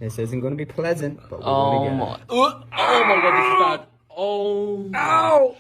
This isn't going to be pleasant, but we're Oh going to my. get it. Oh my god, this is bad. Oh. Ow!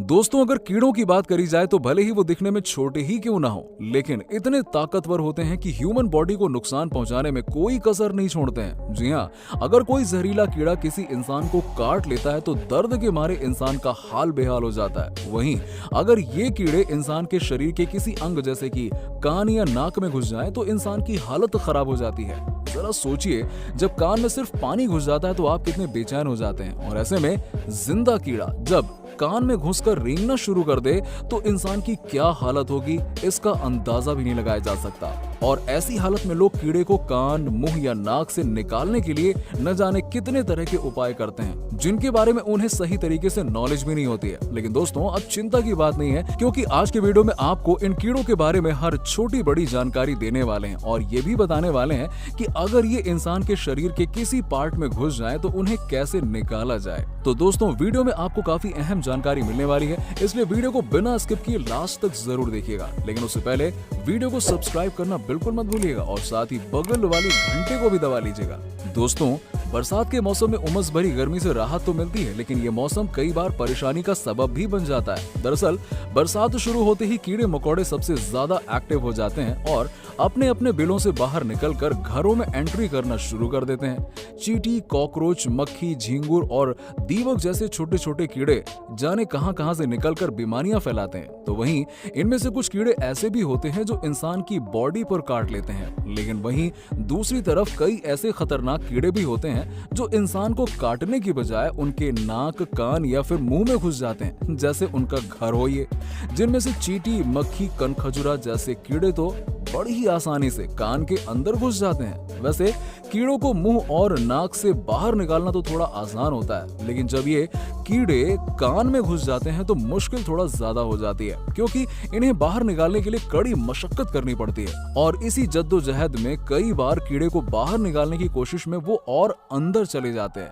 दोस्तों, अगर कीड़ों की बात करी जाए तो भले ही वो दिखने में छोटे ही क्यों ना हो, लेकिन इतने ताकतवर होते हैं कि ह्यूमन बॉडी को नुकसान पहुंचाने में कोई कसर नहीं छोड़ते हैं। जी हाँ, अगर कोई जहरीला कीड़ा किसी इंसान को काट लेता है तो दर्द के मारे इंसान का हाल बेहाल हो जाता है। वहीं अगर ये कीड़े इंसान के शरीर के किसी अंग जैसे कि कान या नाक में घुस जाए तो इंसान की हालत खराब हो जाती है। जरा सोचिए, जब कान में सिर्फ पानी घुस जाता है तो आप कितने बेचैन हो जाते हैं, और ऐसे में जिंदा कीड़ा जब कान में घुसकर रेंगना शुरू कर दे तो इंसान की क्या हालत होगी, इसका अंदाजा भी नहीं लगाया जा सकता। और ऐसी हालत में लोग कीड़े को कान, मुंह या नाक से निकालने के लिए न जाने कितने तरह के उपाय करते हैं, जिनके बारे में उन्हें सही तरीके से नॉलेज भी नहीं होती है। लेकिन दोस्तों, अब चिंता की बात नहीं है, क्योंकि आज के वीडियो में आपको इन कीड़ों के बारे में हर छोटी बड़ी जानकारी देने वाले हैं और ये भी बताने वाले हैं कि अगर ये इंसान के शरीर के किसी पार्ट में घुस जाए तो उन्हें कैसे निकाला जाए। तो दोस्तों, वीडियो में आपको काफी अहम जानकारी मिलने वाली है, इसलिए वीडियो को बिना स्किप किए लास्ट तक जरूर देखिएगा। लेकिन उससे पहले वीडियो को सब्सक्राइब करना बिल्कुल मत भूलिएगा और साथ ही बगल वाली घंटे को भी दबा लीजिएगा। दोस्तों, बरसात के मौसम में उमस भरी गर्मी से राहत तो मिलती है, लेकिन ये मौसम कई बार परेशानी का सबब भी बन जाता है। दरअसल बरसात शुरू होते ही कीड़े मकोड़े सबसे ज्यादा एक्टिव हो जाते हैं और अपने अपने बिलों से बाहर निकलकर घरों में एंट्री करना शुरू कर देते हैं। चींटी, कॉकरोच, मक्खी, झींगुर और दीमक जैसे छोटे छोटे कीड़े जाने कहां से निकलकर बीमारियां फैलाते हैं। तो वहीं इनमें से कुछ कीड़े ऐसे भी होते हैं जो इंसान की बॉडी पर काट लेते हैं, लेकिन वहीं दूसरी तरफ कई ऐसे खतरनाक कीड़े भी होते हैं जो इंसान को काटने की बजाय उनके नाक, कान या फिर मुंह में घुस जाते हैं, जैसे उनका घर हो ये। जिनमें से चींटी, मक्खी, कनखजूरा जैसे कीड़े तो बड़ी ही आसानी से कान के अंदर घुस जाते हैं। वैसे कीड़ों को मुंह और नाक से बाहर निकालना तो थोड़ा आसान होता है, लेकिन जब ये कीड़े कान में घुस जाते हैं तो मुश्किल थोड़ा ज्यादा हो जाती है, क्योंकि इन्हें बाहर निकालने के लिए कड़ी मशक्कत करनी पड़ती है। और इसी जद्दोजहद में कई बार कीड़े को बाहर निकालने की कोशिश में वो और अंदर चले जाते हैं।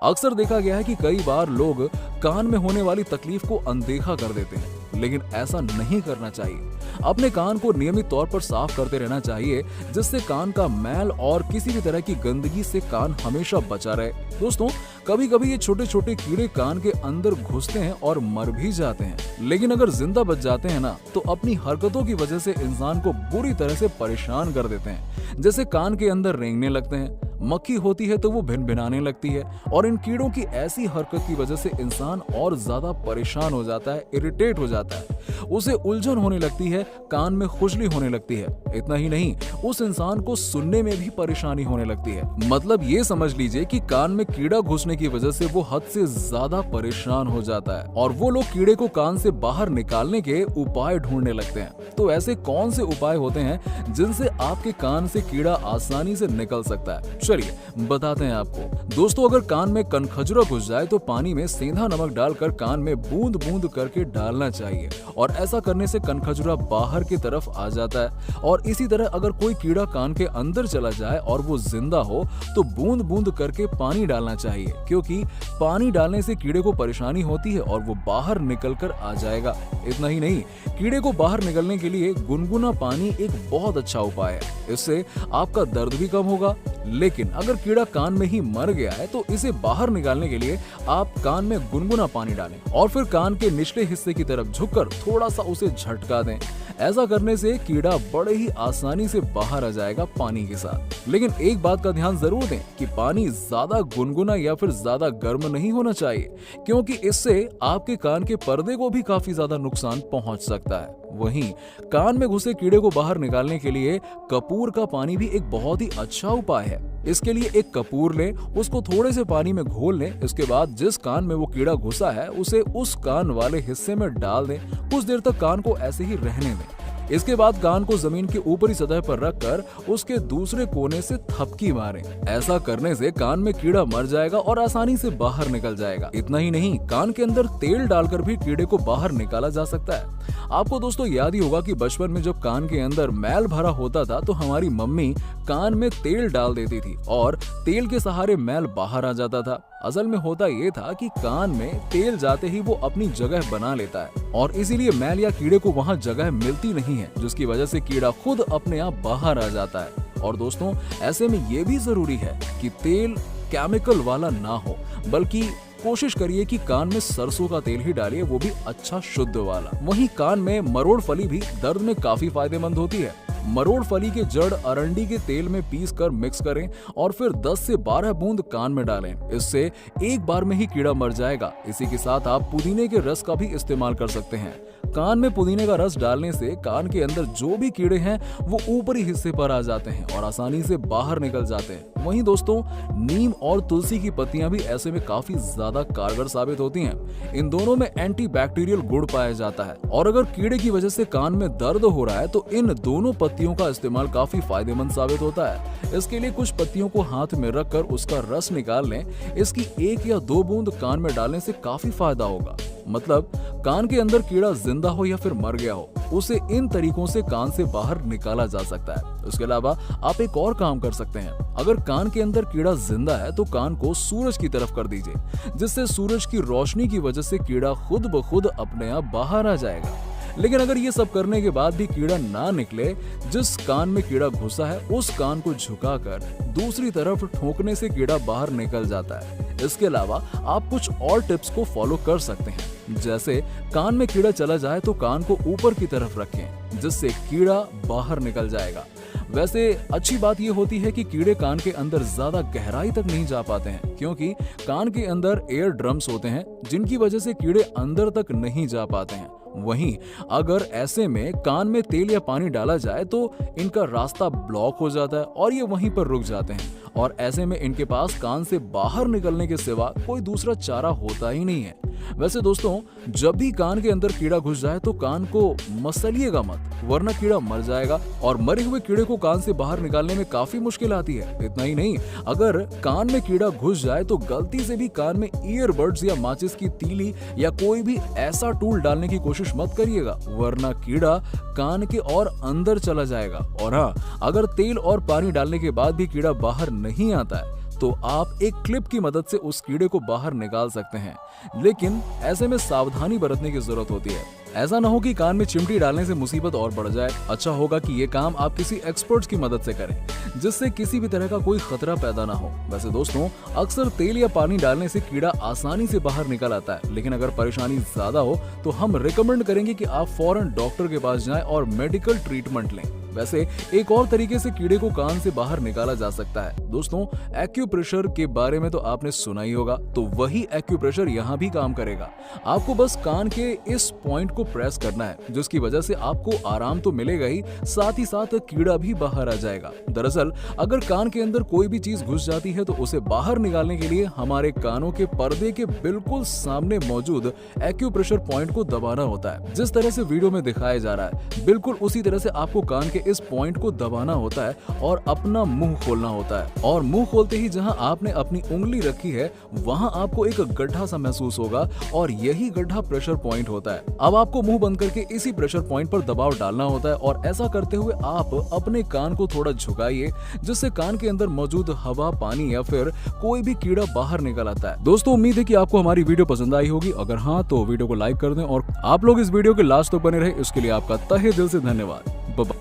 अक्सर देखा गया है कि कई बार लोग कान में होने वाली तकलीफ को अनदेखा कर देते हैं, लेकिन ऐसा नहीं करना चाहिए। अपने कान को नियमित तौर पर साफ करते रहना चाहिए, जिससे कान का मैल और किसी भी तरह की गंदगी से कान हमेशा बचा रहे। दोस्तों, कभी कभी ये छोटे छोटे कीड़े कान के अंदर घुसते हैं और मर भी जाते हैं, लेकिन अगर जिंदा बच जाते हैं ना, तो अपनी हरकतों की वजह से इंसान को बुरी तरह से परेशान कर देते हैं। जैसे कान के अंदर रेंगने लगते हैं, मक्खी होती है तो वो भिनभिनाने लगती है, और इन कीड़ों की ऐसी हरकत की वजह से इंसान और ज्यादा परेशान हो जाता है, इरिटेट हो जाता है, उसे उलझन होने लगती है, कान में खुजली होने लगती है। इतना ही नहीं, उस इंसान को सुनने में भी परेशानी होने लगती है। मतलब ये समझ लीजिए कि कान में कीड़ा घुसने की वजह से वो हद से ज्यादा परेशान हो जाता है, और वो लोग कीड़े को कान से बाहर निकालने के उपाय ढूंढने लगते हैं। तो ऐसे कौन से उपाय होते हैं जिनसे आपके कान से कीड़ा आसानी से निकल सकता है? चलिए बताते हैं आपको। दोस्तों, अगर कान में कनखजूरा घुस जाए तो पानी में सेंधा नमक डालकर कान में बूंद बूंद करके डालना चाहिए, और ऐसा करने से कनखजूरा बाहर की तरफ आ जाता है। और इसी तरह अगर कोई कीड़ा कान के अंदर चला जाए और वो जिंदा हो तो बूंद बूंद करके पानी डालना चाहिए, क्योंकि पानी डालने से कीड़े को परेशानी होती है और वो बाहर निकल कर आ जाएगा। इतना ही नहीं, कीड़े को बाहर निकलने के लिए गुनगुना पानी एक बहुत अच्छा उपाय है। इससे आपका दर्द भी कम होगा। लेकिन अगर कीड़ा कान में ही मर गया है तो इसे बाहर निकालने के लिए आप कान में गुनगुना पानी डालें और फिर कान के निचले हिस्से की तरफ झुककर थोड़ा सा उसे झटका दें। ऐसा करने से कीड़ा बड़े ही आसानी से बाहर आ जाएगा पानी के साथ। लेकिन एक बात का ध्यान जरूर दें कि पानी ज्यादा गुनगुना या फिर ज्यादा गर्म नहीं होना चाहिए, क्योंकि इससे आपके कान के पर्दे को भी काफी ज्यादा नुकसान पहुंच सकता है। वहीं कान में घुसे कीड़े को बाहर निकालने के लिए कपूर का पानी भी एक बहुत ही अच्छा उपाय है। इसके लिए एक कपूर लें, उसको थोड़े से पानी में घोल लें, इसके बाद जिस कान में वो कीड़ा घुसा है उसे उस कान वाले हिस्से में डाल दें। कुछ देर तक कान को ऐसे ही रहने दें। इसके बाद कान को जमीन की ऊपरी सतह पर रखकर उसके दूसरे कोने से थपकी मारें। ऐसा करने से कान में कीड़ा मर जाएगा और आसानी से बाहर निकल जाएगा। इतना ही नहीं, कान के अंदर तेल डालकर भी कीड़े को बाहर निकाला जा सकता है। आपको दोस्तों याद ही होगा कि बचपन में जब कान के अंदर मैल भरा होता था तो हमारी मम्मी कान में तेल डाल देती थी और तेल के सहारे मैल बाहर आ जाता था। असल में होता ये था कि कान में तेल जाते ही वो अपनी जगह बना लेता है और इसीलिए मैल या कीड़े को वहाँ जगह मिलती नहीं है, जिसकी वजह से कीड़ा खुद अपने आप बाहर आ जाता है। और दोस्तों ऐसे में ये भी जरूरी है कि तेल केमिकल वाला ना हो, बल्कि कोशिश करिए कि कान में सरसों का तेल ही डालिए, वो भी अच्छा शुद्ध वाला। वहीं कान में मरोड़ फली भी दर्द में काफी फायदेमंद होती है। मरोड़ फली के जड़ अरंडी के तेल में पीस कर मिक्स करें और फिर 10 से 12 बूंद कान में डालें। इससे एक बार में ही कीड़ा मर जाएगा। इसी के साथ आप पुदीने के रस का भी इस्तेमाल कर सकते हैं। कान में पुदीने का रस डालने से कान के अंदर जो भी कीड़े हैं वो ऊपरी हिस्से पर आ जाते हैं और आसानी से बाहर निकल जाते हैं। वहीं दोस्तों नीम और तुलसी की पत्तियां भी ऐसे में काफी ज्यादा कारगर साबित होती हैं। इन दोनों में एंटीबैक्टीरियल गुण पाया जाता है और अगर कीड़े की वजह से कान में दर्द हो रहा है तो इन दोनों पत्तियों का इस्तेमाल काफी फायदेमंद साबित होता है। इसके लिए कुछ पत्तियों को हाथ में रखकर उसका रस निकाल लें। इसकी 1 या 2 बूंद कान में डालने से काफी फायदा होगा। मतलब कान के अंदर कीड़ा जिंदा हो या फिर मर गया हो, उसे इन तरीकों से कान से बाहर निकाला जा सकता है। इसके अलावा आप एक और काम कर सकते हैं। अगर कान के अंदर कीड़ा जिंदा है तो कान को सूरज की तरफ कर दीजिए, जिससे सूरज की रोशनी की वजह से कीड़ा खुद ब खुद अपने आप बाहर आ जाएगा। लेकिन अगर ये सब करने के बाद भी कीड़ा ना निकले, जिस कान में कीड़ा घुसा है उस कान को झुकाकर दूसरी तरफ ठोकने से कीड़ा बाहर निकल जाता है। इसके अलावा आप कुछ और टिप्स को फॉलो कर सकते हैं। जैसे कान में कीड़ा चला जाए तो कान को ऊपर की तरफ रखें, जिससे कीड़ा बाहर निकल जाएगा। वैसे अच्छी बात यह होती है कि कीड़े कान के अंदर ज्यादा गहराई तक नहीं जा पाते हैं, क्योंकि कान के अंदर एयर ड्रम्स होते हैं जिनकी वजह से कीड़े अंदर तक नहीं जा पाते हैं। वहीं अगर ऐसे में कान में तेल या पानी डाला जाए तो इनका रास्ता ब्लॉक हो जाता है और ये वहीं पर रुक जाते हैं और ऐसे में इनके पास कान से बाहर निकलने के सिवा कोई दूसरा चारा होता ही नहीं है। वैसे दोस्तों जब भी कान के अंदर कीड़ा घुस जाए तो कान को मसलिएगा मत, वरना कीड़ा मर जाएगा और मरे हुए कीड़े को कान से बाहर निकालने में काफी मुश्किल आती है। इतना ही नहीं, अगर कान में कीड़ा घुस जाए तो गलती से भी कान में ईयरबड्स या माचिस की तीली या कोई भी ऐसा टूल डालने की कोशिश मत करिएगा, वरना कीड़ा कान के और अंदर चला जाएगा। और हाँ, अगर तेल और पानी डालने के बाद भी कीड़ा बाहर नहीं आता है तो आप एक क्लिप की मदद से उस कीड़े को बाहर निकाल सकते हैं, लेकिन ऐसे में सावधानी बरतने की जरूरत होती है। ऐसा ना हो कि कान में चिमटी डालने से मुसीबत और बढ़ जाए। अच्छा होगा कि ये काम आप किसी एक्सपर्ट्स की मदद से करें, जिससे किसी भी तरह का कोई खतरा पैदा ना हो। वैसे दोस्तों अक्सर तेल या पानी डालने से कीड़ा आसानी से बाहर निकल आता है, लेकिन अगर परेशानी ज्यादा हो तो हम रिकमेंड करेंगे कि आप फौरन डॉक्टर के पास जाएं और मेडिकल ट्रीटमेंट लें। वैसे एक और तरीके से कीड़े को कान से बाहर निकाला जा सकता है। दोस्तों एक्यूप्रेशर के बारे में तो आपने सुना ही होगा, तो वही एक्यूप्रेशर यहाँ भी काम करेगा। आपको बस कान के इस पॉइंट को प्रेस करना है, जिसकी वजह से आपको आराम तो मिलेगा ही, साथ ही साथ कीड़ा भी बाहर आ जाएगा। दरअसल अगर कान के अंदर कोई भी चीज घुस जाती है तो उसे बाहर निकालने के लिए हमारे कानों के पर्दे के बिल्कुल सामने मौजूद एक्यूप्रेशर पॉइंट को दबाना होता है। जिस तरह से वीडियो में दिखाया जा रहा है बिल्कुल उसी तरह से आपको कान के इस पॉइंट को दबाना होता है और अपना मुंह खोलना होता है। और मुंह खोलते ही जहां आपने अपनी उंगली रखी है वहां आपको एक गड्ढा सा महसूस होगा और यही गड्ढा प्रेशर पॉइंट होता है। अब आपको मुंह बंद करके इसी प्रेशर पॉइंट पर दबाव डालना होता है और ऐसा करते हुए आप अपने कान को थोड़ा झुकाइए, जिससे कान के अंदर मौजूद हवा, पानी या फिर कोई भी कीड़ा बाहर निकल आता है। दोस्तों उम्मीद है कि आपको हमारी वीडियो पसंद आई होगी। अगर हाँ तो वीडियो को लाइक कर दें और आप लोग इस वीडियो के लास्ट तक बने रहे इसके लिए आपका तहे दिल से धन्यवाद। बाय।